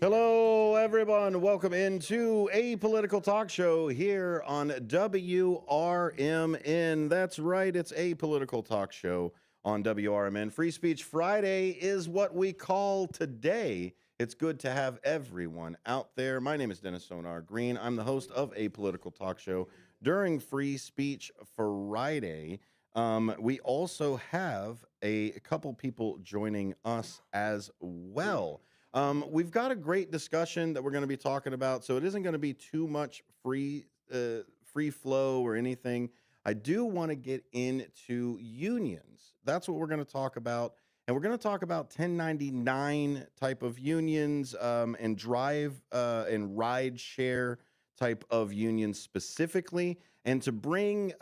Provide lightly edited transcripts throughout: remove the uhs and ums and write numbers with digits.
Hello, everyone. Welcome into a political talk show here on WRMN. That's right, it's a political talk show on WRMN. Free Speech Friday is what we call today. It's good to have everyone out there. My name is Dennis Sonar Green. I'm the host of a political talk show during Free Speech Friday. We also have a couple people joining us as well. We've got a great discussion that we're going to be talking about, so it isn't going to be too much free flow or anything. I do want to get into unions. That's what we're going to talk about, and we're going to talk about 1099 type of unions and drive and ride share type of unions specifically. And to bring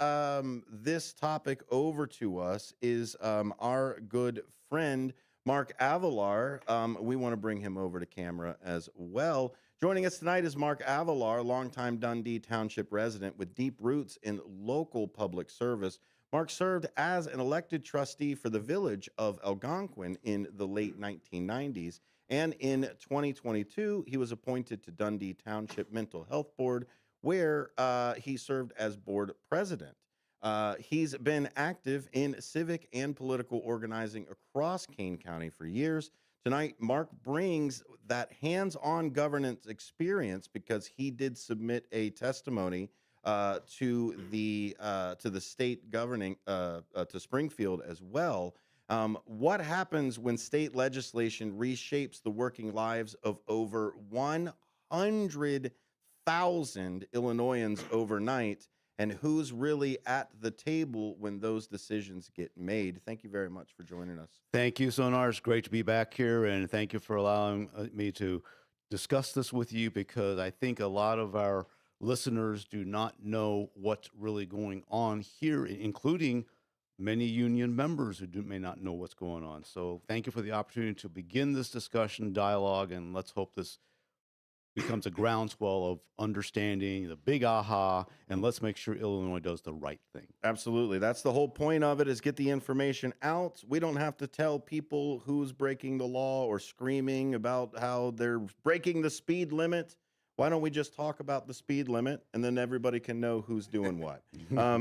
this topic over to us is our good friend Mark Avalar. We want to bring him over to camera as well. Joining us tonight is Mark Avalar, longtime Dundee Township resident with deep roots in local public service. Mark served as an elected trustee for the village of Algonquin in the late 1990s. And in 2022, he was appointed to Dundee Township Mental Health Board, where he served as board president. He's been active in civic and political organizing across Kane County for years. Tonight, Mark brings that hands-on governance experience because he did submit a testimony to the state governing to Springfield as well. What happens when state legislation reshapes the working lives of over 100,000 Illinoisans overnight? And who's really at the table when those decisions get made? Thank you very much for joining us. Thank you, Sonar. It's great to be back here, and thank you for allowing me to discuss this with you because I think a lot of our listeners do not know what's really going on here, including many union members who may not know what's going on. So thank you for the opportunity to begin this discussion, dialogue, and let's hope this becomes a groundswell of understanding, the big aha, and let's make sure Illinois does the right thing. Absolutely. That's the whole point of it, is get the information out. We don't have to tell people who's breaking the law or screaming about how they're breaking the speed limit. Why don't we just talk about the speed limit, and then everybody can know who's doing what?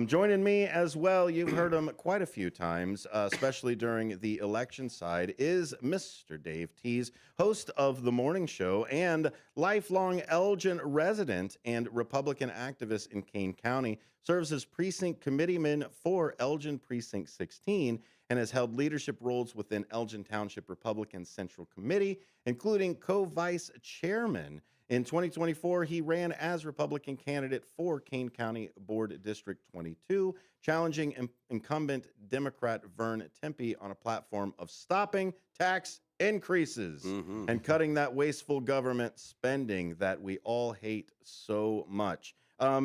Joining me as well, you've heard him quite a few times, especially during the election side, is Mr. Dave Tease, host of The Morning Show and lifelong Elgin resident and Republican activist in Kane County, serves as precinct committeeman for Elgin Precinct 16, and has held leadership roles within Elgin Township Republican Central Committee, including co-vice chairman. In 2024, he ran as Republican candidate for Kane County Board District 22, challenging incumbent Democrat Vern Tempe on a platform of stopping tax increases and cutting that wasteful government spending that we all hate so much.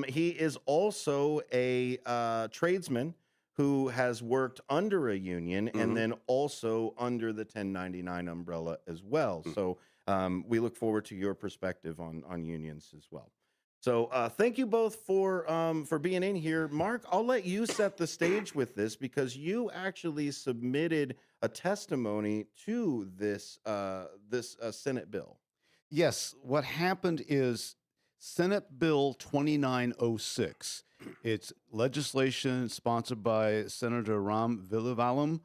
He is also a tradesman who has worked under a union and then also under the 1099 umbrella as well. So we look forward to your perspective on unions as well. So thank you both for being in here. Mark, I'll let you set the stage with this because you actually submitted a testimony to this Senate bill. Yes, what happened is Senate Bill 2906. It's legislation sponsored by Senator Ram Villavalam,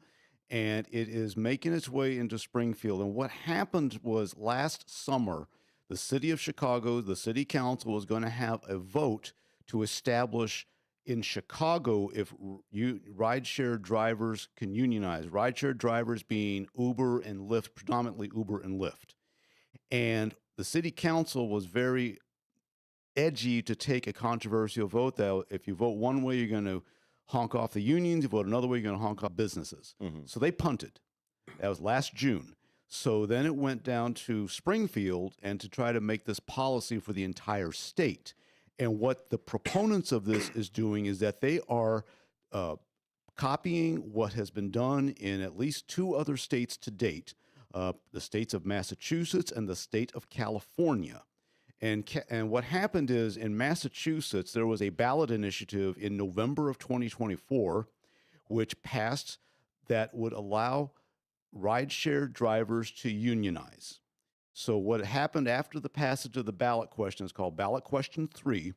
and it is making its way into Springfield. And what happened was last summer, the city of Chicago, the city council was going to have a vote to establish in Chicago if rideshare drivers can unionize. Rideshare drivers being Uber and Lyft, predominantly Uber and Lyft. And the city council was very edgy to take a controversial vote that if you vote one way, you're going to honk off the unions. You vote another way, you're going to honk off businesses. So they punted. That was last June. So then it went down to Springfield and to try to make this policy for the entire state. And what the proponents of this is doing is that they are copying what has been done in at least two other states to date, the states of Massachusetts and the state of California. And what happened is in Massachusetts, there was a ballot initiative in November of 2024, which passed that would allow rideshare drivers to unionize. So what happened after the passage of the ballot question is called ballot question 3.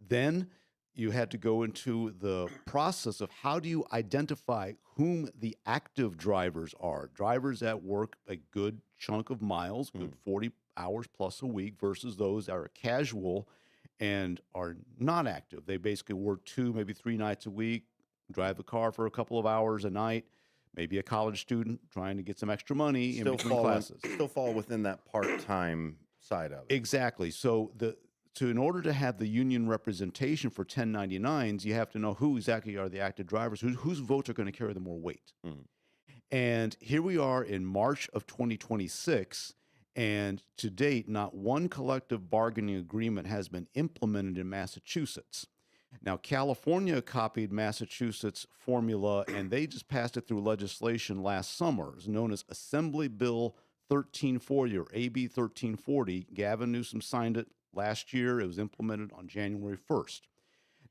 Then you had to go into the process of how do you identify whom the active drivers are, drivers that work a good chunk of miles, good Mhm. 40 hours plus a week, versus those that are casual and are not active. They basically work 2, maybe 3 nights a week, drive the car for a couple of hours a night, maybe a college student trying to get some extra money in between classes. Still fall within that part-time side of it. Exactly. So in order to have the union representation for 1099s, you have to know who exactly are the active drivers, whose votes are going to carry the more weight. Mhm. And here we are in March of 2026, and to date, not one collective bargaining agreement has been implemented in Massachusetts. Now, California copied Massachusetts' formula, and they just passed it through legislation last summer. It's known as Assembly Bill 1340 or AB 1340. Gavin Newsom signed it last year. It was implemented on January 1st.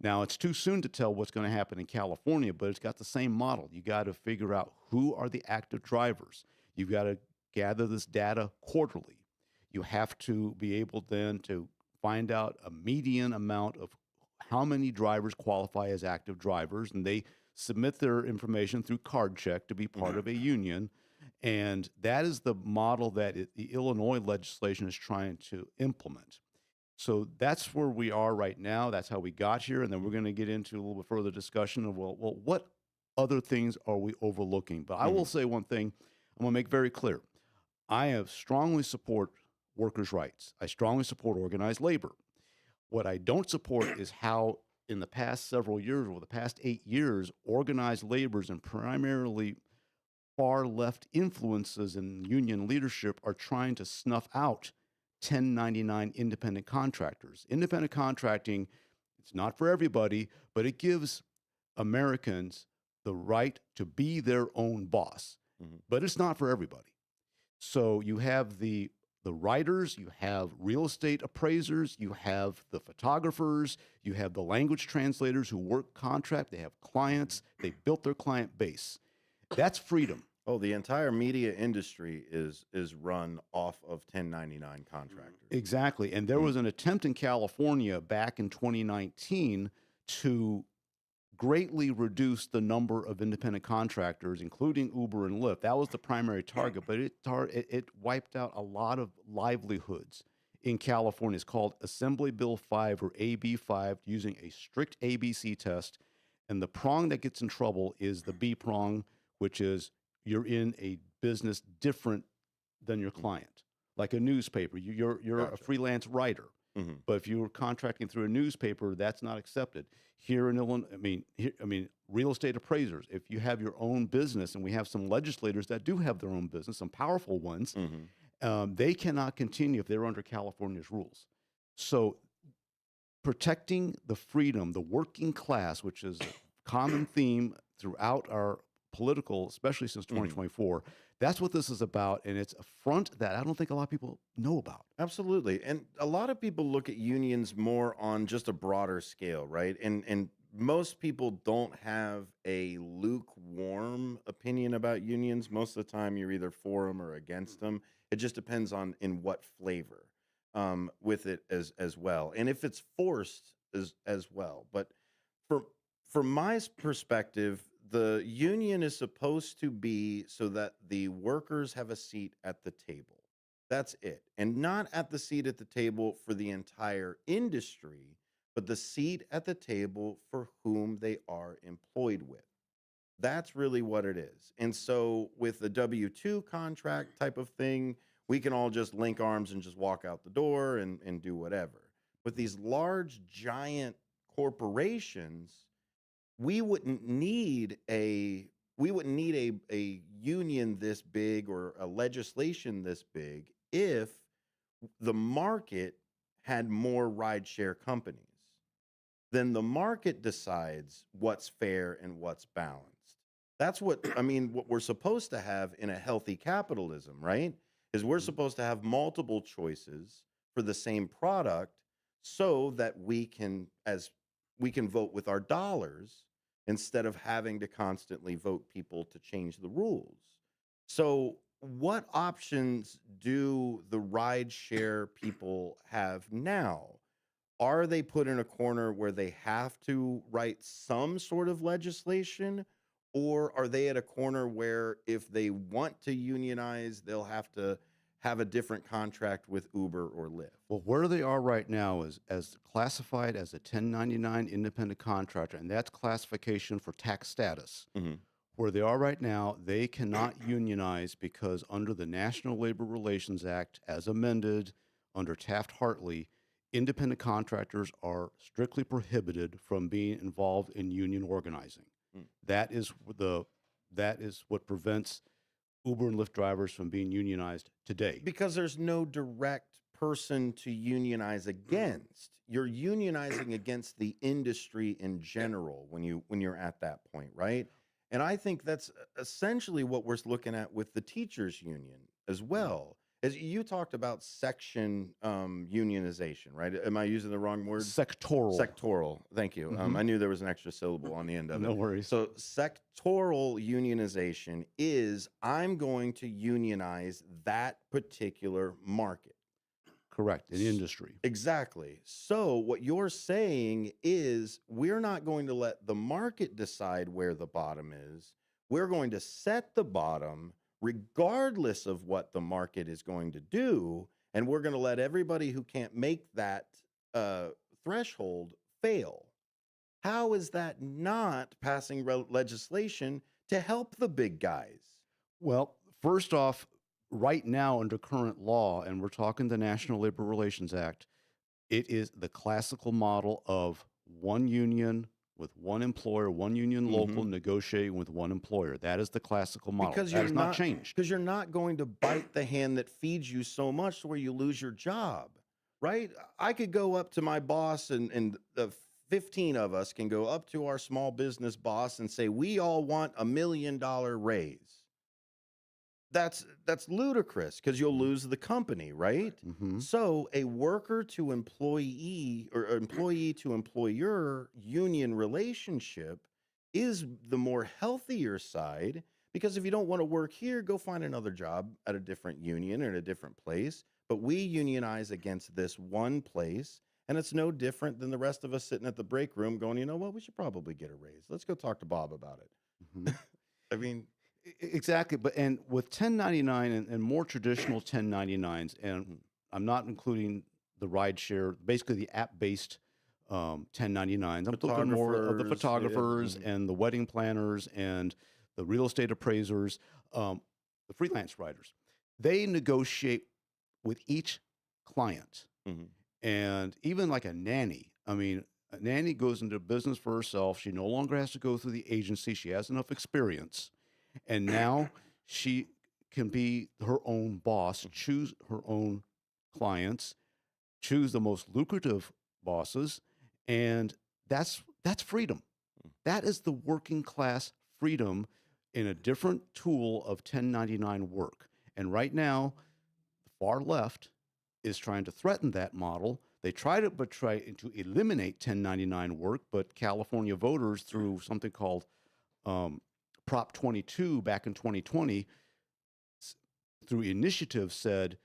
Now, it's too soon to tell what's going to happen in California, but it's got the same model. You got to figure out who are the active drivers. You've got to gather this data quarterly. You have to be able then to find out a median amount of how many drivers qualify as active drivers, and they submit their information through card check to be part Mhm. of a union. And that is the model that the Illinois legislation is trying to implement. So that's where we are right now. That's how we got here. And then we're going to get into a little bit further discussion of, well, what other things are we overlooking? But I will Mhm. say one thing I'm going to make very clear. I have strongly support workers' rights. I strongly support organized labor. What I don't support is how, in the past several years, or the past 8 years, organized laborers and primarily far left influences in union leadership are trying to snuff out 1099 independent contractors. Independent contracting, it's not for everybody, but it gives Americans the right to be their own boss. Mhm. But it's not for everybody. So you have the writers, you have real estate appraisers, you have the photographers, you have the language translators who work contract, they have clients, they built their client base. That's freedom. Oh, the entire media industry is run off of 1099 contractors. Exactly. And there Mhm. was an attempt in California back in 2019 to greatly reduce the number of independent contractors, including Uber and Lyft. That was the primary target, but it wiped out a lot of livelihoods in California. It's called Assembly Bill 5 or AB 5, using a strict ABC test. And the prong that gets in trouble is the B prong, which is you're in a business different than your Mhm. client, like a newspaper. You're a Gotcha. freelance writer. Mhm. But if you were contracting through a newspaper, that's not accepted. Here in Illinois, real estate appraisers, if you have your own business, and we have some legislators that do have their own business, some powerful ones, Mhm. they cannot continue if they're under California's rules. So protecting the freedom, the working class, which is a common theme throughout our political, especially since Mhm. 2024, that's what this is about. And it's a front that I don't think a lot of people know about. Absolutely. And a lot of people look at unions more on just a broader scale, right? And most people don't have a lukewarm opinion about unions. Most of the time you're either for them or against them. It just depends on in what flavor with it as well. And if it's forced as well. But from from my perspective, the union is supposed to be so that the workers have a seat at the table. That's it. And not at the seat at the table for the entire industry, but the seat at the table for whom they are employed with. That's really what it is. And so with the W-2 contract type of thing, we can all just link arms and just walk out the door and do whatever. With these large, giant corporations, we wouldn't need a a union this big or a legislation this big if the market had more rideshare companies. Then the market decides what's fair and what's balanced. That's what I mean, what we're supposed to have in a healthy capitalism, right? Is we're Mhm. supposed to have multiple choices for the same product so that we can vote with our dollars instead of having to constantly vote people to change the rules. So what options do the ride share people have now? Are they put in a corner where they have to write some sort of legislation? Or are they at a corner where if they want to unionize, they'll have to have a different contract with Uber or Lyft? Well, where they are right now is as classified as a 1099 independent contractor, and that's classification for tax status. Hmm. Where they are right now, they cannot unionize because under the National Labor Relations Act, as amended under Taft-Hartley, independent contractors are strictly prohibited from being involved in union organizing. Mm. That is that is what prevents Uber and Lyft drivers from being unionized today. Because there's no direct person to unionize against. You're unionizing against the industry in general when you're at that point, right? And I think that's essentially what we're looking at with the teachers union as well. As you talked about section unionization, right? Am I using the wrong word? Sectoral. Sectoral. Thank you. Mhm. I knew there was an extra syllable on the end of No it. worries. So sectoral unionization is I'm going to unionize that particular market. Correct. In industry. Exactly. So what you're saying is we're not going to let the market decide where the bottom is. We're going to set the bottom regardless of what the market is going to do. And we're going to let everybody who can't make that threshold fail. How is that not passing legislation to help the big guys? Well, first off, right now under current law, and we're talking the National Labor Relations Act, it is the classical model of one union with one employer, one union local Mhm. negotiating with one employer. That is the classical model. Because That you're has not changed. because you're not going to bite the hand that feeds you so much to where you lose your job, right? I could go up to my boss and the 15 of us can go up to our small business boss and say, we all want $1 million raise. That's ludicrous because you'll lose the company, right? Mm-hmm. So a worker to employee or employee to employer union relationship is the more healthier side because if you don't want to work here, go find another job at a different union or at a different place. But we unionize against this one place, and it's no different than the rest of us sitting at the break room going, you know what, we should probably get a raise. Let's go talk to Bob about it. Mm-hmm. I mean, Exactly. But and with 1099 and more traditional 1099s, and Mhm. I'm not including the ride share, basically the app-based 1099s. I'm talking more of the photographers Mhm. and the wedding planners and the real estate appraisers, the freelance writers. They negotiate with each client. Mhm. And even like a nanny, I mean, a nanny goes into business for herself. She no longer has to go through the agency. She has enough experience. And now she can be her own boss, choose her own clients, choose the most lucrative bosses, and that's freedom. That is the working class freedom in a different tool of 1099 work. And right now, the far left is trying to threaten that model. They try to eliminate 1099 work, but California voters through something called Prop 22 back in 2020 through initiative said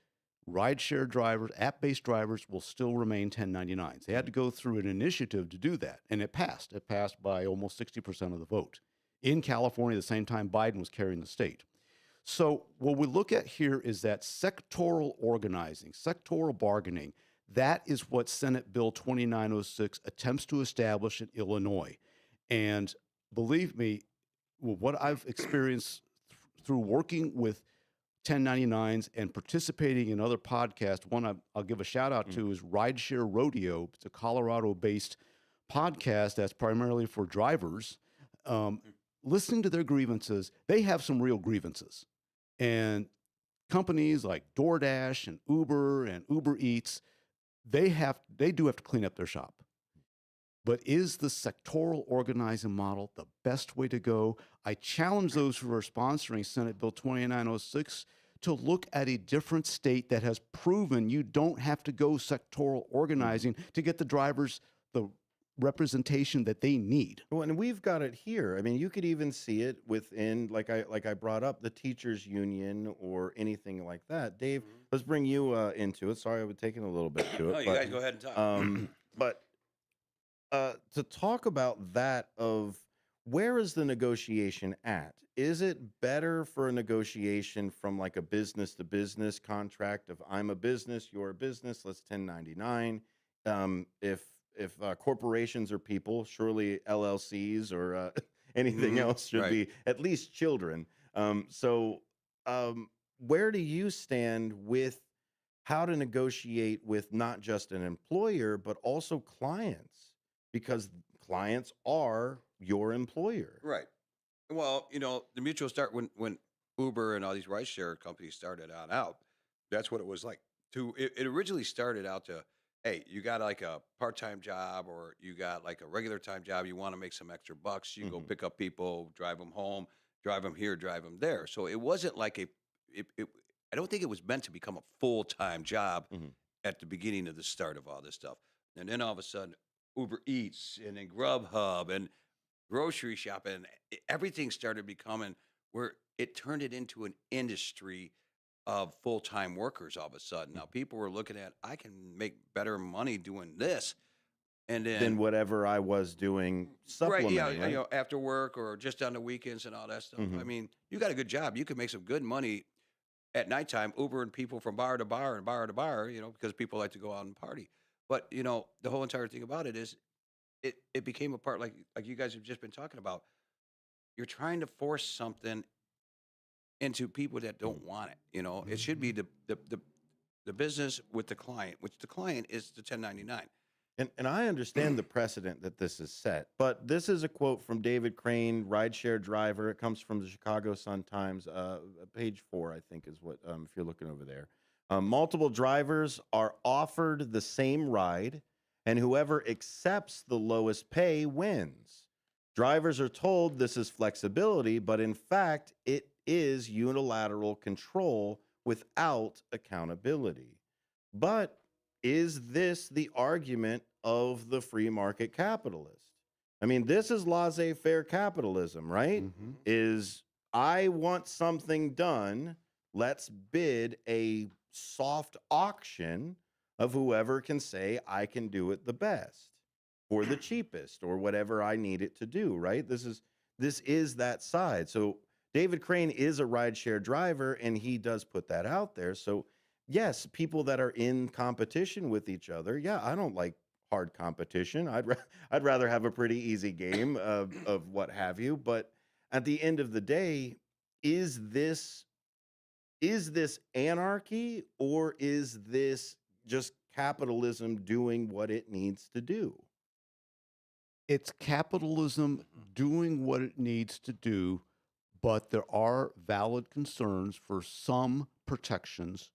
rideshare drivers, app-based drivers will still remain 1099s. They had to go through an initiative to do that, and it passed. It passed by almost 60% of the vote in California at the same time Biden was carrying the state. So what we look at here is that sectoral organizing, sectoral bargaining, that is what Senate Bill 2906 attempts to establish in Illinois. And believe me, what I've experienced through working with 1099s and participating in other podcasts, one I'll give a shout out to is Rideshare Rodeo. It's a Colorado-based podcast that's primarily for drivers. Listening to their grievances, they have some real grievances. And companies like DoorDash and Uber Eats, they do have to clean up their shop. But is the sectoral organizing model the best way to go? I challenge those who are sponsoring Senate Bill 2906 to look at a different state that has proven you don't have to go sectoral organizing to get the drivers the representation that they need. Well, and we've got it here. I mean, you could even see it within, like I brought up, the teachers union or anything like that. Dave, Mhm. let's bring you into it. Sorry, I was taking a little bit to No, it, you guys go ahead and talk. but to talk about that of where is the negotiation at? Is it better for a negotiation from like a business to business contract of I'm a business, you're a business, let's 1099. If corporations are people, surely LLCs or anything Mhm. else should Right. be at least children. So where do you stand with how to negotiate with not just an employer, but also clients? Because clients are your employer. Right. Well, the mutual start when Uber and all these rideshare companies started out, that's what it was like. It originally started out to, hey, you got like a part-time job or you got like a regular time job, you want to make some extra bucks, you go Hmm. pick up people, drive them home, drive them here, drive them there. So it wasn't like I don't think it was meant to become a full-time job Hmm. at the beginning of the start of all this stuff. And then all of a sudden, Uber Eats and then Grubhub and grocery shopping, everything started becoming where it turned it into an industry of full-time workers all of a sudden. Now people were looking at, I can make better money doing this. And Than then, whatever I was doing right, yeah, supplementing, right? after work or just on the weekends and all that stuff. I Hmm. mean, you got a good job. You can make some good money at nighttime, Ubering people from bar to bar and bar to bar, because people like to go out and party. But, the whole entire thing about it is it became a part like you guys have just been talking about. You're trying to force something into people that don't want it. It should be Mhm. the business with the client, which the client is the 1099. And I understand the precedent that this is set, but this is a quote from David Crane, rideshare driver. It comes from the Chicago Sun-Times, page 4, I think, is what if you're looking over there. Multiple drivers are offered the same ride, and whoever accepts the lowest pay wins. Drivers are told this is flexibility, but in fact, it is unilateral control without accountability. But is this the argument of the free market capitalist? I mean, this is laissez-faire capitalism, right? Mhm. Is I want something done, let's bid a soft auction of whoever can say I can do it the best or the cheapest or whatever I need it to do, right? This is that side. So David Crane is a rideshare driver and he does put that out there. So yes, people that are in competition with each other. Yeah, I don't like hard competition. I'd rather have a pretty easy game of what have you. But at the end of the day, is this is this anarchy or is this just capitalism doing what it needs to do? It's capitalism doing what it needs to do, but there are valid concerns for some protections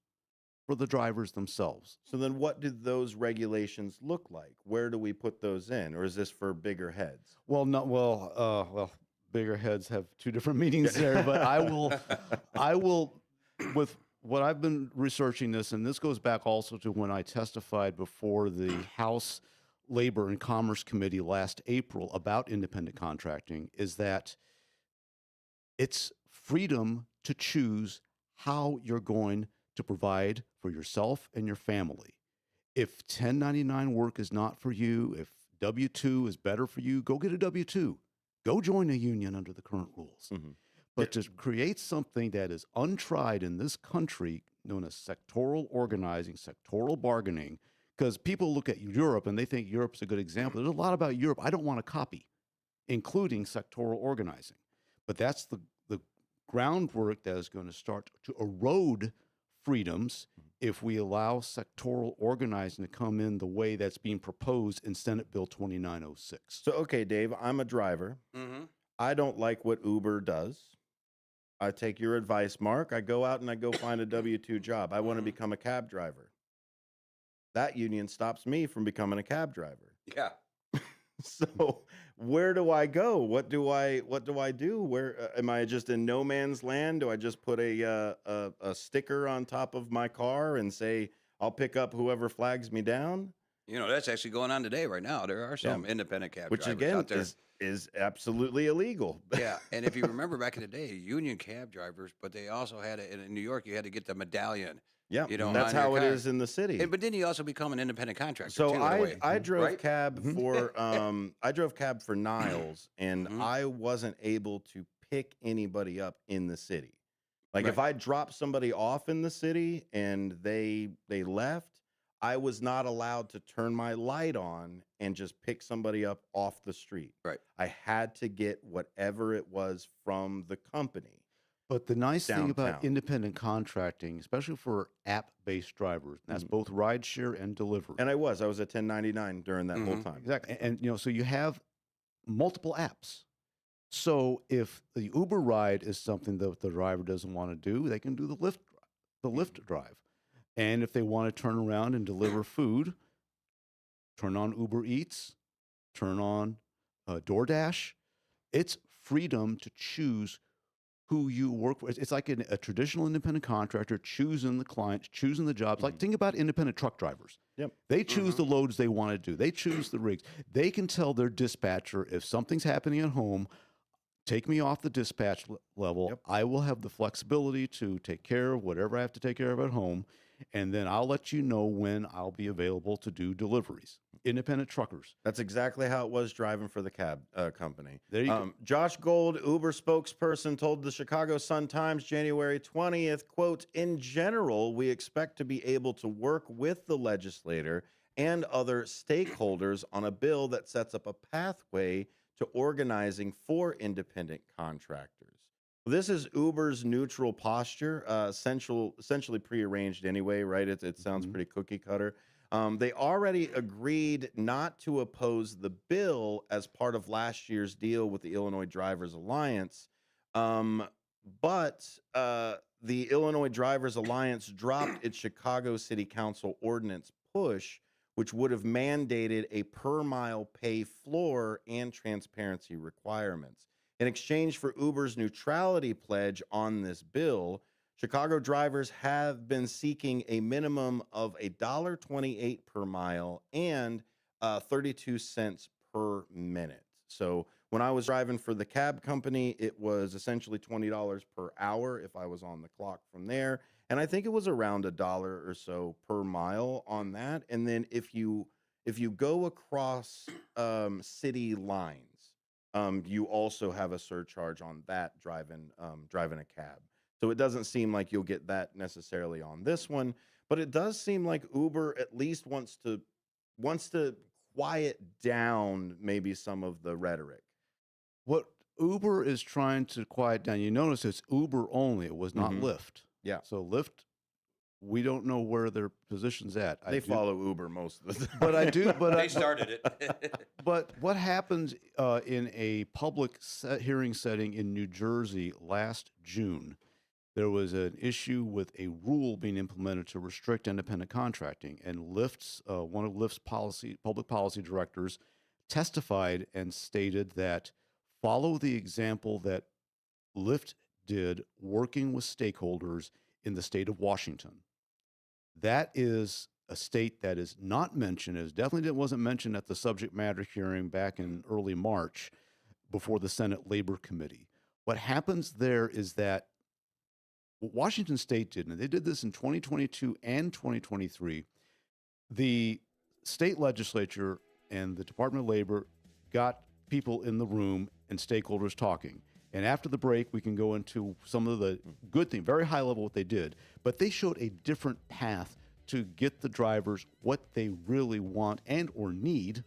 for the drivers themselves. So then what do those regulations look like? Where do we put those in? Or is this for bigger heads? Well, no, well, bigger heads have two different meanings there, but I will, with what I've been researching this, and this goes back also to when I testified before the House Labor and Commerce Committee last April about independent contracting, is that it's freedom to choose how you're going to provide for yourself and your family. If 1099 work is not for you, if W 2 is better for you, go get a W 2. Go join a union under the current rules. Mhm. But to create something that is untried in this country, known as sectoral organizing, sectoral bargaining, because people look at Europe and they think Europe's a good example. There's a lot about Europe I don't want to copy, including sectoral organizing. But that's the groundwork that is going to start to erode freedoms if we allow sectoral organizing to come in the way that's being proposed in Senate Bill 2906. So okay, Dave, I'm a driver. Mm-hmm. I don't like what Uber does. I take your advice, Mark. I go out and I go find a W 2 job. I want to Mhm. become a cab driver. That union stops me from becoming a cab driver. Yeah. So where do I go? What do I do? Where am I just in no man's land? Do I just put a sticker on top of my car and say I'll pick up whoever flags me down? You know, that's actually going on today, right now. There are some independent cab which drivers again out there. is absolutely illegal. Yeah, and if you remember back in the day, union cab drivers, but they also had it in New York. You had to get the medallion. Yeah, You know, that's on your how it car. is in the city. But then you also become an independent contractor So too, in a way, I drove right? cab for I drove cab for Niles, and Mhm. I wasn't able to pick anybody up in the city. Like if Right. I dropped somebody off in the city and they left, I was not allowed to turn my light on and just pick somebody up off the street. Right. I had to get whatever it was from the company But the nice thing about downtown. independent contracting, especially for app-based drivers, and that's Mhm. both rideshare and delivery. And I was a 1099 during that whole Mhm. time. Exactly. And you know, so you have multiple apps. So if the Uber ride is something that the driver doesn't want to do, they can do the Lyft drive. And if they want to turn around and deliver food, turn on Uber Eats, turn on DoorDash. It's freedom to choose who you work for. It's like a traditional independent contractor choosing the client, choosing the jobs. Like Mhm. think about independent truck drivers. Yep. They choose Mhm. the loads they want to do. They choose the rigs. They can tell their dispatcher if something's happening at home, take me off the dispatch level. Yep. I will have the flexibility to take care of whatever I have to take care of at home. And then I'll let you know when I'll be available to do deliveries. Independent truckers. That's exactly how it was driving for the cab company. There you go. Josh Gold, Uber spokesperson, told the Chicago Sun-Times January 20th, quote, "In general, we expect to be able to work with the legislator and other stakeholders on a bill that sets up a pathway to organizing for independent contractors." This is Uber's neutral posture, essentially prearranged anyway, right? It sounds Mhm. pretty cookie cutter. They already agreed not to oppose the bill as part of last year's deal with the Illinois Drivers Alliance. Um, but the Illinois Drivers Alliance dropped its Chicago City Council ordinance push, which would have mandated a per mile pay floor and transparency requirements. In exchange for Uber's neutrality pledge on this bill, Chicago drivers have been seeking a minimum of $1.28 per mile and 32 cents per minute. So when I was driving for the cab company, it was essentially $20 per hour if I was on the clock from there. And I think it was around $1 or so per mile on that. And then if you go across city lines, you also have a surcharge on that driving a cab. So it doesn't seem like you'll get that necessarily on this one, but it does seem like Uber at least wants to quiet down maybe some of the rhetoric. What Uber is trying to quiet down, you notice it's Uber only. It was not Mhm. Lyft. Yeah. So Lyft, we don't know where their position's at. They follow Uber most of the time. But I do. They started it. But what happens in a public hearing setting in New Jersey last June? There was an issue with a rule being implemented to restrict independent contracting, and one of Lyft's public policy directors testified and stated that follow the example that Lyft did working with stakeholders in the state of Washington. That is a state that is not mentioned, as definitely wasn't mentioned at the subject matter hearing back in early March before the Senate Labor Committee. What happens there is that what Washington State did, and they did this in 2022 and 2023, the state legislature and the Department of Labor got people in the room and stakeholders talking. And after the break, we can go into some of the good things, very high level what they did. But they showed a different path to get the drivers what they really want and or need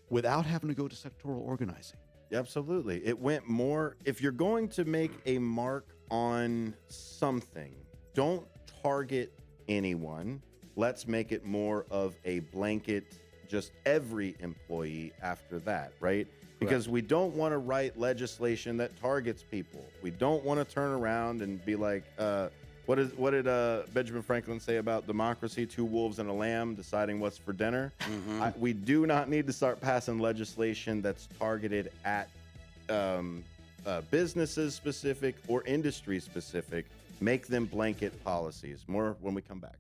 without having to go to sectoral organizing. Absolutely. It went more, if you're going to make a mark on something, don't target anyone. Let's make it more of a blanket, just every employee after that, right? Because we don't want to write legislation that targets people. We don't want to turn around and be like, what did Benjamin Franklin say about democracy? 2 wolves and a lamb deciding what's for dinner. We do not need to start passing legislation that's targeted at businesses specific or industry specific. Make them blanket policies. More when we come back.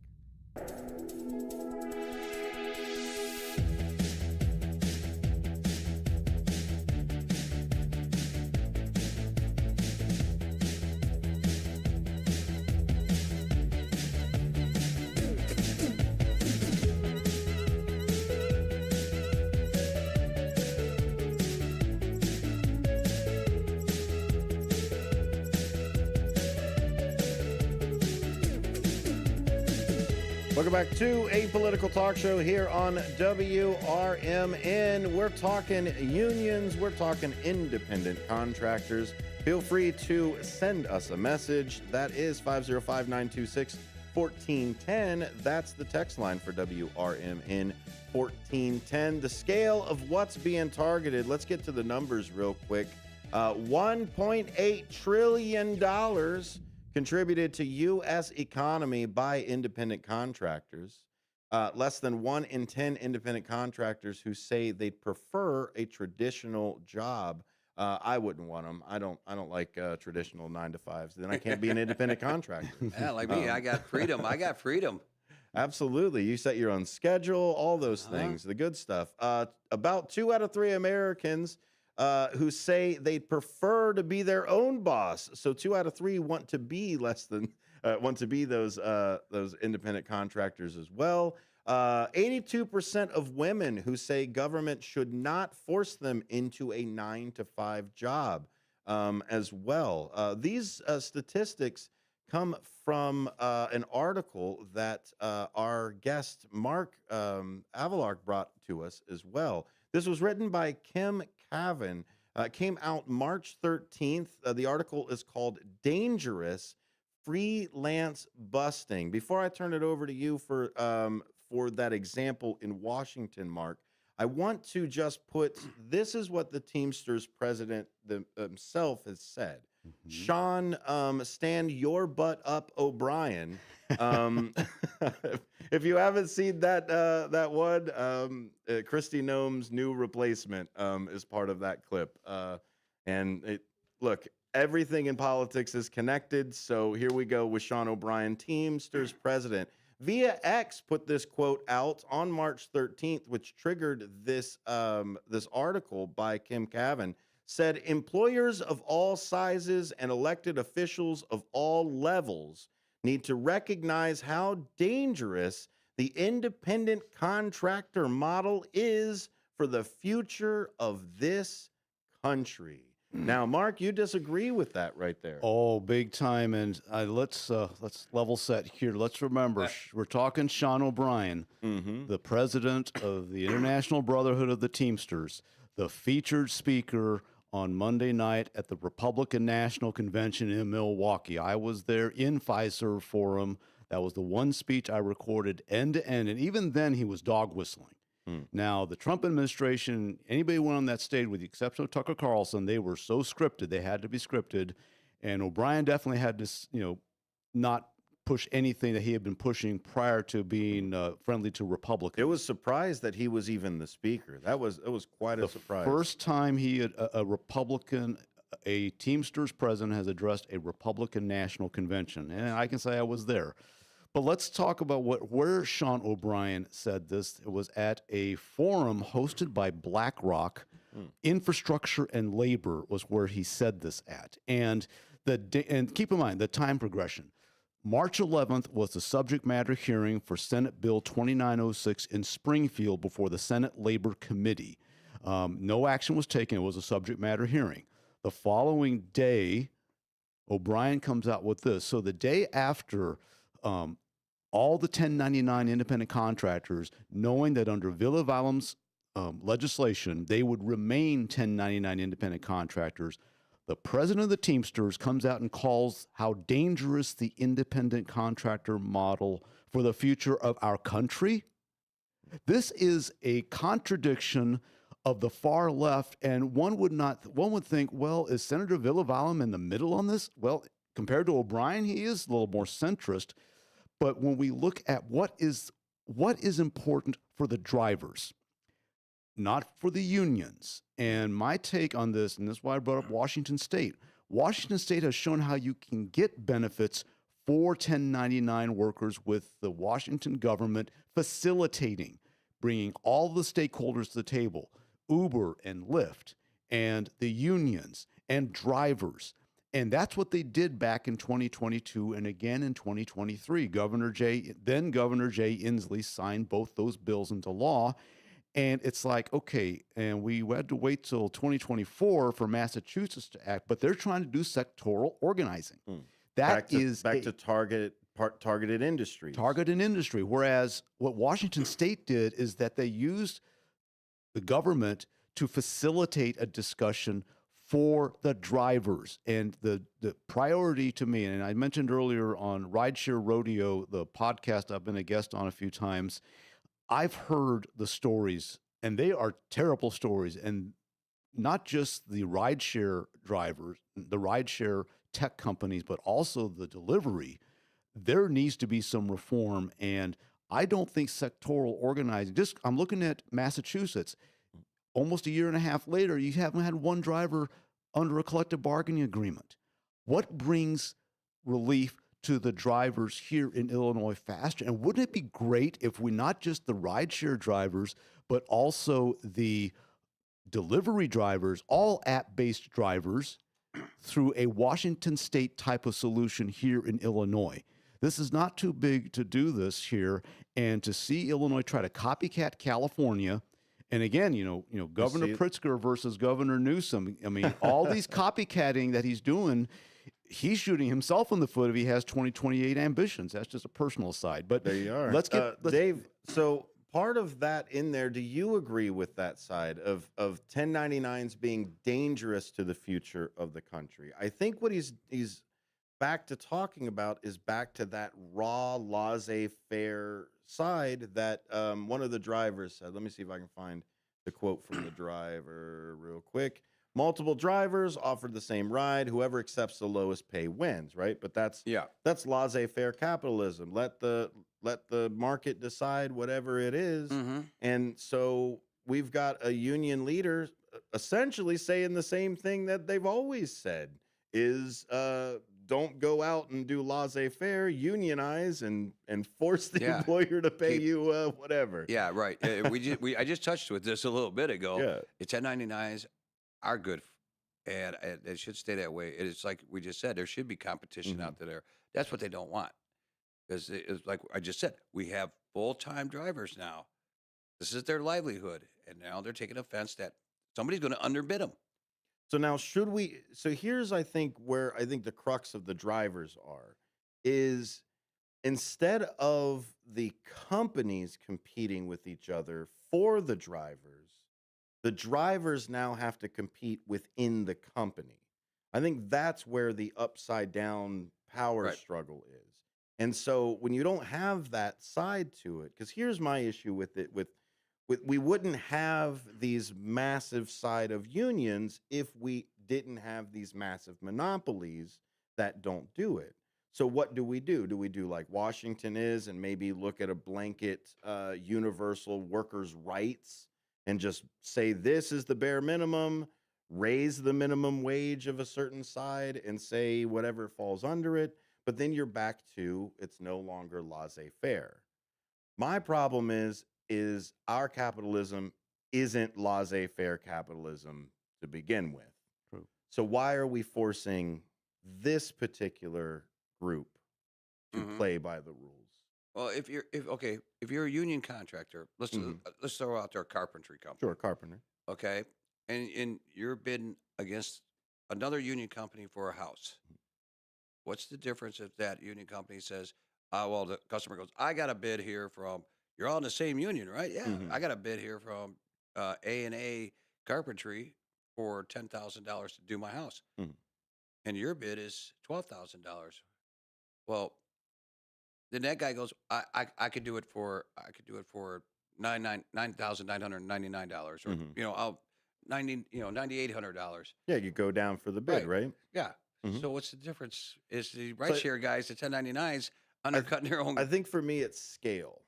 Welcome back to a political talk show here on WRMN. We're talking unions, we're talking independent contractors. Feel free to send us a message. That is 505-926-1410. That's the text line for WRMN 1410. The scale of what's being targeted. Let's get to the numbers real quick. $1.8 trillion contributed to U.S. economy by independent contractors. Less than 1 in 10 independent contractors who say they'd prefer a traditional job. I wouldn't want them. I don't like traditional 9-to-5s. Then I can't be an independent contractor. Yeah, like me, I got freedom. I got freedom. Absolutely. You set your own schedule, all those things, the good stuff. About 2 out of 3 Americans who say they'd prefer to be their own boss. So 2 out of 3 want to be those independent contractors as well. 82% of women who say government should not force them into a 9-to-5 job as well. These statistics come from an article that our guest Mark Avalark brought to us as well. This was written by Kim Cavan. Came out March 13th. The article is called Dangerous Freelance Busting. Before I turn it over to you for that example in Washington, Mark, I want to just put, this is what the Teamsters president himself has said. Sean, stand your butt up, O'Brien. If you haven't seen that one, Kristi Noem's new replacement is part of that clip. Look, everything in politics is connected. So here we go with Sean O'Brien, Teamsters president. Via X put this quote out on March 13th, which triggered this article by Kim Cavan. Said employers of all sizes and elected officials of all levels need to recognize how dangerous the independent contractor model is for the future of this country. Now, Mark, you disagree with that right there. Oh, big time. And let's level set here. Let's remember, we're talking Sean O'Brien, the president of the International Brotherhood of the Teamsters, the featured speaker on Monday night at the Republican National Convention in Milwaukee. I was there in Pfizer Forum. That was the one speech I recorded end to end. And even then, he was dog whistling. Now, the Trump administration, anybody went on that stage, with the exception of Tucker Carlson, they were so scripted. They had to be scripted. And O'Brien definitely had to, not push anything that he had been pushing prior to being friendly to Republicans. It was surprised that he was even the speaker. It was quite a surprise. First time a Republican, a Teamsters president has addressed a Republican National Convention. And I can say I was there. But let's talk about where Sean O'Brien said this. It was at a forum hosted by BlackRock. Infrastructure and labor was where he said this at. And keep in mind the time progression. March 11th was the subject matter hearing for Senate Bill 2906 in Springfield before the Senate Labor Committee. No action was taken. It was a subject matter hearing. The following day, O'Brien comes out with this. So the day after, all the 1099 independent contractors, knowing that under Villa-Valum's legislation, they would remain 1099 independent contractors, the president of the Teamsters comes out and calls how dangerous the independent contractor model for the future of our country. This is a contradiction of the far left, and one would think, well, is Senator Villa-Valum in the middle on this? Well, compared to O'Brien, he is a little more centrist. But when we look at what is important for the drivers, not for the unions. And my take on this, and this is why I brought up Washington State. Washington State has shown how you can get benefits for 1099 workers with the Washington government facilitating, bringing all the stakeholders to the table, Uber and Lyft and the unions and drivers. And that's what they did back in 2022 and again in 2023. Governor Jay Inslee signed both those bills into law. And it's like, okay, and we had to wait till 2024 for Massachusetts to act, but they're trying to do sectoral organizing. Back to Targeted industries. targeted industry. Whereas what Washington State did is that they used the government to facilitate a discussion for the drivers. And the priority to me, and I mentioned earlier on Rideshare Rodeo, the podcast I've been a guest on a few times, I've heard the stories, and they are terrible stories. And not just the rideshare drivers, the rideshare tech companies, but also the delivery. There needs to be some reform. And I don't think sectoral organizing, just I'm looking at Massachusetts, almost a year and a half later, you haven't had one driver under a collective bargaining agreement. What brings relief to the drivers here in Illinois faster? And wouldn't it be great if we not just the rideshare drivers, but also the delivery drivers, all app-based drivers, through a Washington State type of solution here in Illinois? This is not too big to do this here, and to see Illinois try to copycat California. And again, Governor Pritzker versus Governor Newsom. I mean, all these copycatting that he's doing, he's shooting himself in the foot if he has 2028 ambitions. That's just a personal side. But there you are. Let's Dave. So part of that in there, do you agree with that side of 1099s being dangerous to the future of the country? I think what he's back to talking about is back to that raw laissez-faire side that one of the drivers said. Let me see if I can find the quote from the driver real quick. Multiple drivers offered the same ride. Whoever accepts the lowest pay wins, right? But that's laissez-faire capitalism. Let the market decide whatever it is. Mm-hmm. And so we've got a union leader essentially saying the same thing that they've always said is don't go out and do laissez-faire, unionize and force the employer to pay you whatever. Yeah, right. I just touched with this a little bit ago. Yeah. The 1099s are good, and it should stay that way. It's like we just said, there should be competition out there. That's what they don't want. Because it's like I just said, we have full-time drivers now. This is their livelihood, and now they're taking offense that somebody's going to underbid them. So now so here's, I think, where I think the crux of the drivers is instead of the companies competing with each other for the drivers now have to compete within the company. I think that's where the upside down power struggle is. And so when you don't have that side to it, because here's my issue with it, we wouldn't have these massive side of unions if we didn't have these massive monopolies that don't do it. So what do we do? Do we do like Washington is and maybe look at a blanket universal workers' rights and just say this is the bare minimum, raise the minimum wage of a certain side and say whatever falls under it, but then you're back to it's no longer laissez-faire. My problem is our capitalism isn't laissez-faire capitalism to begin with. True. So why are we forcing this particular group to play by the rules? Well, if you're a union contractor, let's throw out there a carpentry company. Sure, carpenter. Okay, and you're bidding against another union company for a house. What's the difference if that union company says, well, the customer goes, I got a bid here from, you're all in the same union, right? Yeah, I got a bid here from A&A Carpentry for $10,000 to do my house. And your bid is $12,000. Well, then that guy goes, I could do it for $9,999, or I'll $9,800. Yeah, you go down for the bid, right? Yeah. So what's the difference? Is the rideshare guys, the 1099s, undercutting their own? I think for me it's scale.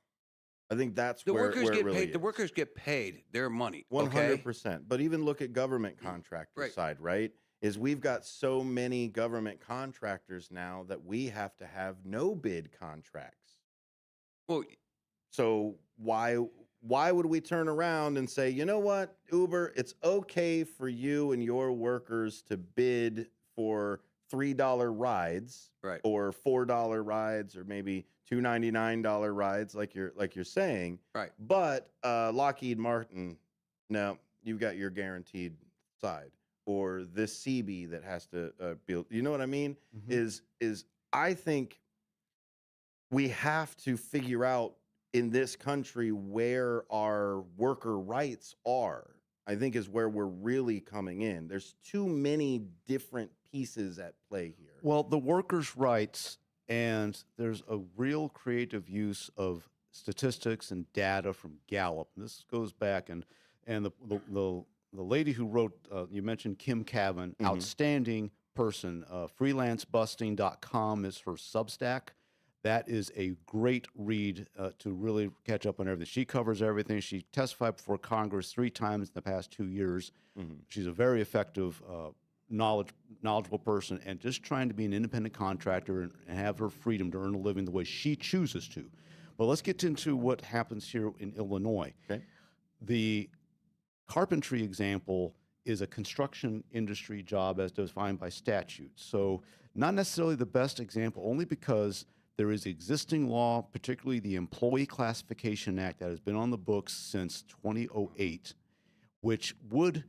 I think that's the where workers it get really paid. is. The workers get paid their money. 100%. But even look at government contractor side, right? Is we've got so many government contractors now that we have to have no bid contracts. Well, so why would we turn around and say, you know what, Uber, it's okay for you and your workers to bid for $3 rides, or $4 rides, or maybe $299 rides, like you're saying, right? But Lockheed Martin, no, you've got your guaranteed side, or this CB that has to build. You know what I mean? Is I think we have to figure out in this country where our worker rights are. I think is where we're really coming in. There's too many different pieces at play here. Well, the workers' rights, and there's a real creative use of statistics and data from Gallup. This goes back, and the lady who wrote, you mentioned Kim Cavan, Mhm. outstanding person. Freelancebusting.com is her Substack. That is a great read to really catch up on everything. She covers everything. She testified before Congress 3 times in the past 2 years. Mhm. She's a very effective, knowledgeable person, and just trying to be an independent contractor and have her freedom to earn a living the way she chooses to. But let's get into what happens here in Illinois. Okay. The carpentry example is a construction industry job as defined by statute. So not necessarily the best example, only because there is existing law, particularly the Employee Classification Act that has been on the books since 2008, which would,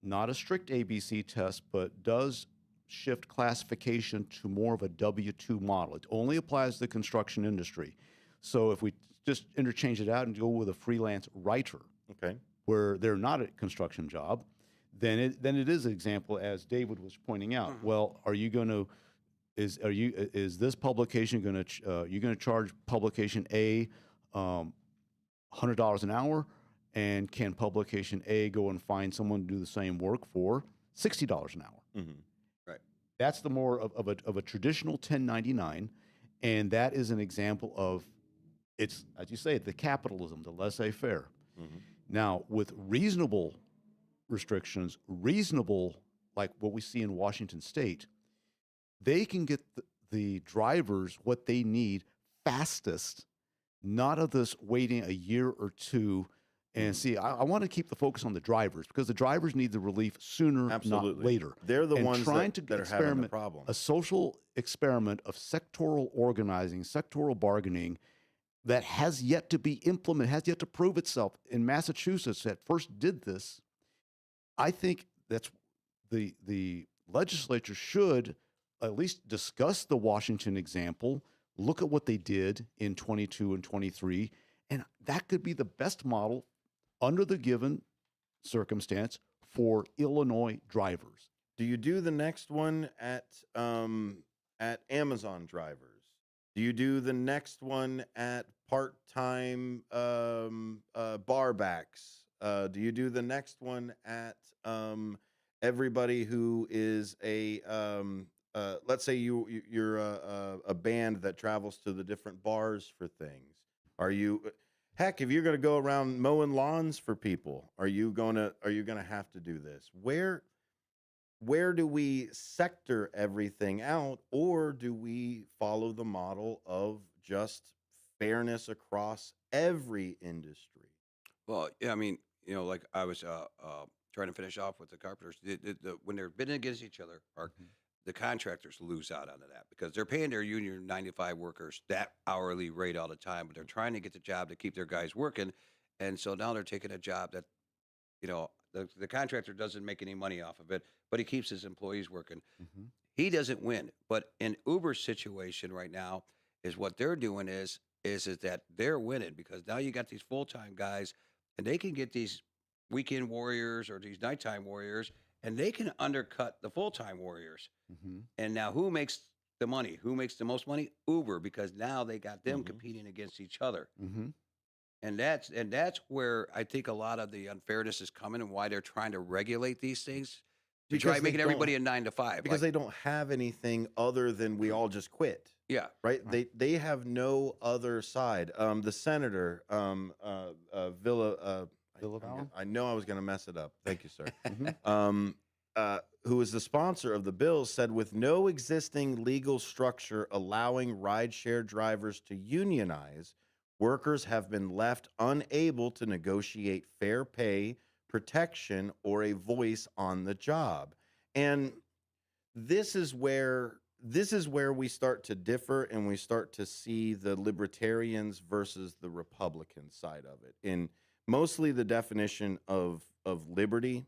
not a strict ABC test, but does shift classification to more of a W-2 model. It only applies to the construction industry. So if we just interchange it out and go with a freelance writer, Okay. where they're not a construction job, then it is an example, as David was pointing out. Well, are you going to is this publication going to you going to charge publication A $100 an hour, and can publication A go and find someone to do the same work for $60 an hour? Mhm. Right. That's the more of a traditional 1099, and that is an example of, it's, as you say, the capitalism, the laissez-faire. Mhm. Now, with reasonable restrictions, like what we see in Washington State, they can get the drivers what they need fastest, not of this waiting a year or two. And see, I want to keep the focus on the drivers, because the drivers need the relief sooner, Absolutely. not later. They're the And ones trying that, to that are having the experiment problem. a social experiment of sectoral organizing, sectoral bargaining that has yet to be implemented, has yet to prove itself. In Massachusetts, that first did this. I think that's the legislature should at least discuss the Washington example, look at what they did in 22 and 23, and that could be the best model under the given circumstance for Illinois drivers. Do you do the next one at Amazon drivers? Do you do the next one at part-time barbacks? Do you do the next one at everybody who is a let's say you're a band that travels to the different bars for things? Are you heck, if you're going to go around mowing lawns for people, are you going to have to do this? Where do we sector everything out, or do we follow the model of just fairness across every industry? Well, yeah, I mean, like I was trying to finish off with the carpenters. When they're bidding against each other, the contractors lose out on that because they're paying their union 95 workers that hourly rate all the time, but they're trying to get the job to keep their guys working. And so now they're taking a job that, the contractor doesn't make any money off of it, but he keeps his employees working. Mm-hmm. He doesn't win. But in Uber's situation right now is what they're doing is that they're winning because now you got these full-time guys and they can get these weekend warriors or these nighttime warriors and they can undercut the full-time warriors. Mm-hmm. And now who makes the money? Who makes the most money? Uber, because now they got them Mhm. competing against each other. Mm-hmm. And that's where I think a lot of the unfairness is coming and why they're trying to regulate these things to try Because they making don't everybody a 9 to 5. because Like, they don't have anything other than we all just quit. yeah, Right? Right. They have no other side. The senator, Villavallum? I know I was going to mess it up. Thank you, sir. Mm-hmm. Who is the sponsor of the bill, said with no existing legal structure allowing rideshare drivers to unionize, workers have been left unable to negotiate fair pay, protection, or a voice on the job. And this is where we start to differ and we start to see the libertarians versus the Republican side of it. In mostly the definition of liberty,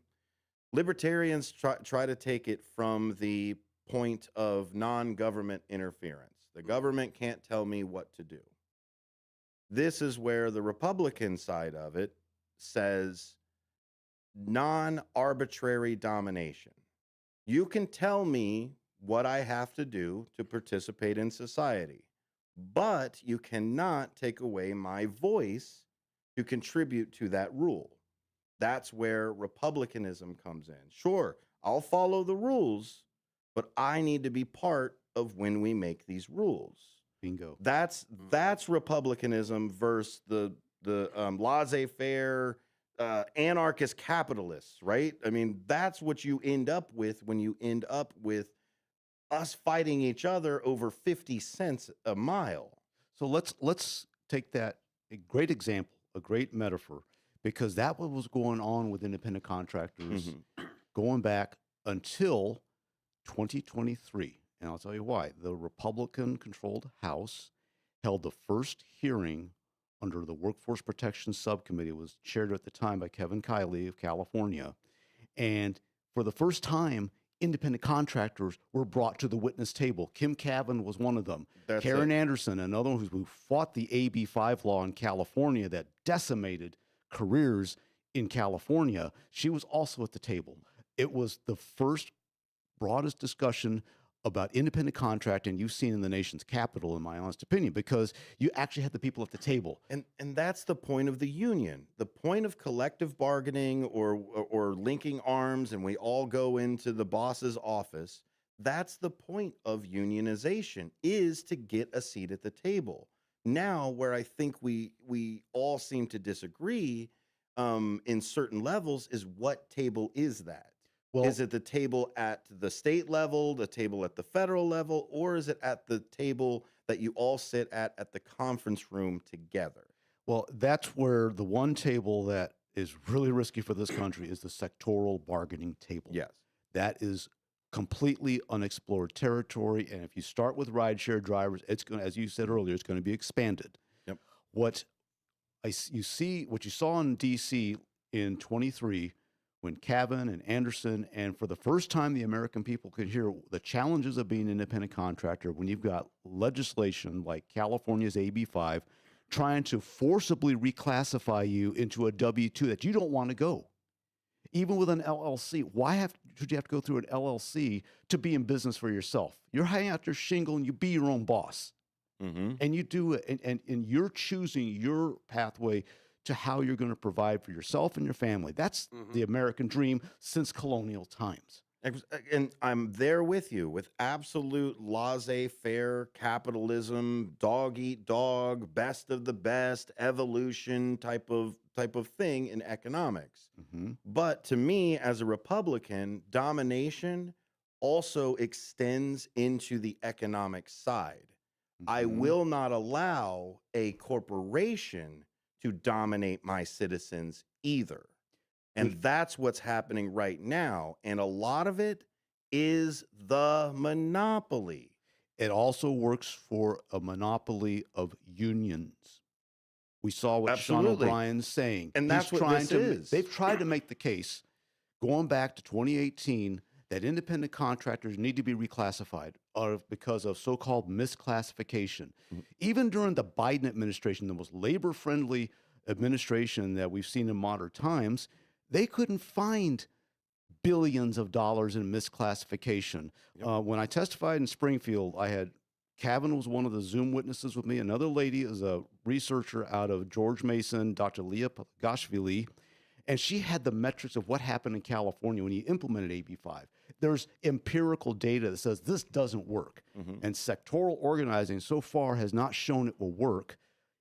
libertarians try to take it from the point of non-government interference. The government can't tell me what to do. This is where the Republican side of it says non-arbitrary domination. You can tell me what I have to do to participate in society, but you cannot take away my voice to contribute to that rule. That's where republicanism comes in. Sure, I'll follow the rules, but I need to be part of when we make these rules. Bingo. That's republicanism versus the laissez-faire anarchist capitalists, right? I mean, that's what you end up with when you end up with us fighting each other over 50 cents a mile. So let's take that, a great example, a great metaphor, because that was going on with independent contractors going back until 2023. And I'll tell you why. The Republican-controlled House held the first hearing under the Workforce Protection Subcommittee. It was chaired at the time by Kevin Kiley of California. And for the first time, independent contractors were brought to the witness table. Kim Cavan was one of them. That's Karen it. Anderson, another one who fought the AB 5 law in California that decimated careers in California, she was also at the table. It was the first broadest discussion about independent contracting you've seen in the nation's capital, in my honest opinion, because you actually had the people at the table. And that's the point of the union. The point of collective bargaining or linking arms and we all go into the boss's office, that's the point of unionization, is to get a seat at the table. Now, where I think we all seem to disagree in certain levels is what table is that? Well, Is it the table at the state level, the table at the federal level, or is it at the table that you all sit at the conference room together? well, that's where the one table that is really risky for this country is the sectoral bargaining table. Yes. That is completely unexplored territory. And if you start with rideshare drivers, it's going to, as you said earlier, it's going to be expanded. Yep. What you saw in DC in 23, when Cavan and Anderson, and for the first time, the American people could hear the challenges of being an independent contractor when you've got legislation like California's AB 5 trying to forcibly reclassify you into a W-2 that you don't want to go. Even with an LLC, should you have to go through an LLC to be in business for yourself? You're hanging out your shingle and you be your own boss. And you do it, and you're choosing your pathway to how you're going to provide for yourself and your family. That's the American dream since colonial times. And I'm there with you with absolute laissez-faire capitalism, dog eat dog, best of the best, evolution type of thing in economics. But to me, as a Republican, domination also extends into the economic side. I will not allow a corporation to dominate my citizens either. And that's what's happening right now. And a lot of it is the monopoly. It also works for a monopoly of unions. We saw what Sean Absolutely. O'Brien's saying. And that's what this is. They've tried to make the case, going back to 2018, that independent contractors need to be reclassified because of so-called misclassification. Even during the Biden administration, the most labor-friendly administration that we've seen in modern times, they couldn't find billions of dollars in misclassification. When I testified in Springfield, Cavan was one of the Zoom witnesses with me. Another lady is a researcher out of George Mason, Dr. Leah Gashvili, and she had the metrics of what happened in California when he implemented AB 5. There's empirical data that says this doesn't work. And sectoral organizing so far has not shown it will work.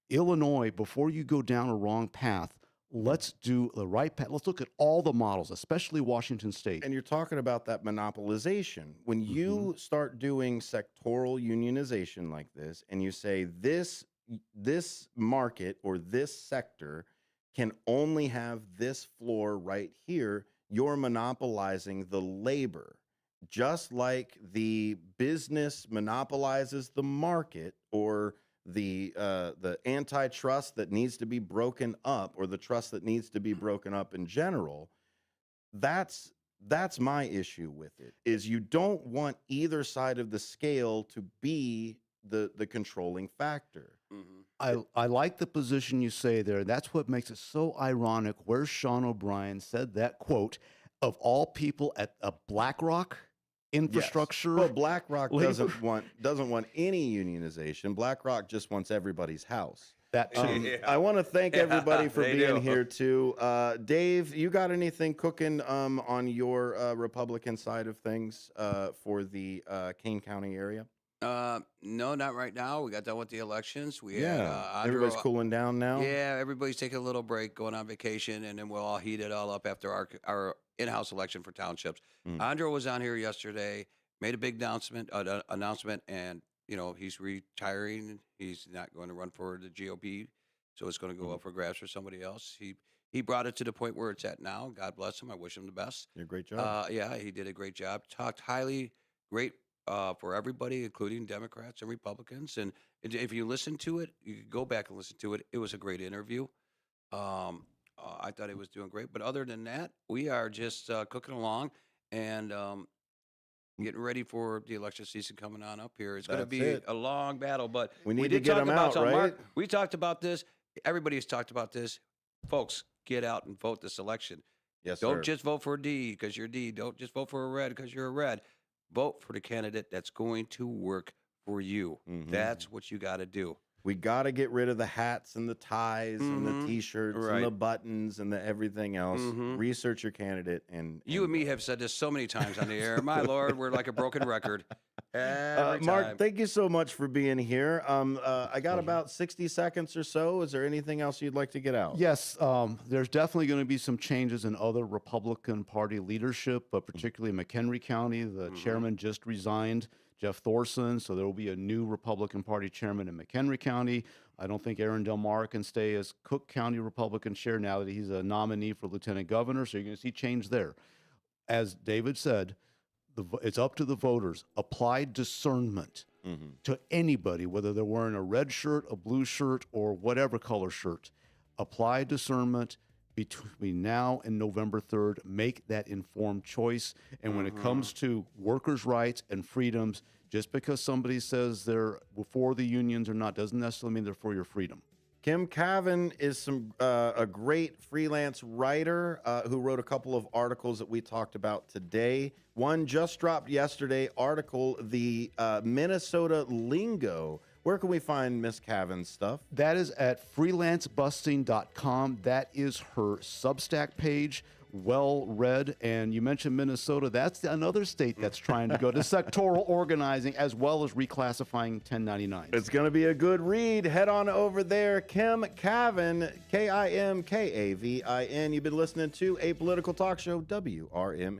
Illinois, before you go down a wrong path, let's do the right path. Let's look at all the models, especially Washington State. And you're talking about that monopolization. When you start doing sectoral unionization like this, and you say this market or this sector can only have this floor right here, you're monopolizing the labor. Just like the business monopolizes the market, or the antitrust that needs to be broken up, or the trust that needs to be broken up in general, that's my issue with it, is you don't want either side of the scale to be the controlling factor. I like the position you say there. That's what makes it so ironic. Where Sean O'Brien said that quote, of all people at a BlackRock infrastructure. Well, BlackRock labor- doesn't want any unionization. BlackRock just wants everybody's house. That too. Yeah. I want to thank everybody for they being do. here too. Dave, you got anything cooking on your Republican side of things for the Kane County area? No, not right now. We got done with the elections. We had Andrew, everybody's cooling down now. Yeah, everybody's taking a little break, going on vacation, and then we'll all heat it all up after our in-house election for townships. Andrew was on here yesterday, made a big announcement, and he's retiring. He's not going to run for the GOP, so it's going to go up for grabs for somebody else. He brought it to the point where it's at now. God bless him. I wish him the best. Did a great job. Yeah, he did a great job. Talked highly, great for everybody, including Democrats and Republicans. And if you listen to it, you can go back and listen to it. It was a great interview. I thought he was doing great. But other than that, we are just cooking along and getting ready for the election season coming on up here. It's going to That's be it. a long battle, but We need to did get talk them about out, some- right? Mark, we talked about this. Everybody has talked about this. Folks, get out and vote this election. Yes, Don't sir. just vote for a D because you're a D. Don't just vote for a red because you're a red. Vote for the candidate that's going to work for you. Mhm. That's what you got to do. We got to get rid of the hats and the ties and the Mhm. T-shirts and Right. the buttons and the everything else. Mhm. Research your candidate and You and me have said this so many times on the air. My Lord, we're like a broken record. Every Mark, time. thank you so much for being here. I got about 60 seconds or so. Is there anything else you'd like to get out? Yes, there's definitely going to be some changes in other Republican Party leadership, but particularly in McHenry County. The chairman just resigned, Jeff Thorson, so there will be a new Republican Party chairman in McHenry County. I don't think Aaron Del Mar can stay as Cook County Republican chair now that he's a nominee for lieutenant governor, so you're going to see change there. As David said, it's up to the voters. Apply discernment to anybody, whether they're wearing a red shirt, a blue shirt, or whatever color shirt. Apply discernment between now and November 3rd. Make that informed choice. And when it comes to workers' rights and freedoms, just because somebody says they're for the unions or not doesn't necessarily mean they're for your freedom. Kim Cavan is a great freelance writer who wrote a couple of articles that we talked about today. One just dropped yesterday, article, the Minnesota lingo. Where can we find Miss Cavan's stuff? That is at freelancebusting.com. That is her Substack page. Well read. And you mentioned Minnesota. That's another state that's trying to go to sectoral organizing as well as reclassifying 1099s. It's going to be a good read. Head on over there. Kim Cavan, Kimkavin. You've been listening to A Political Talk Show, WRMN.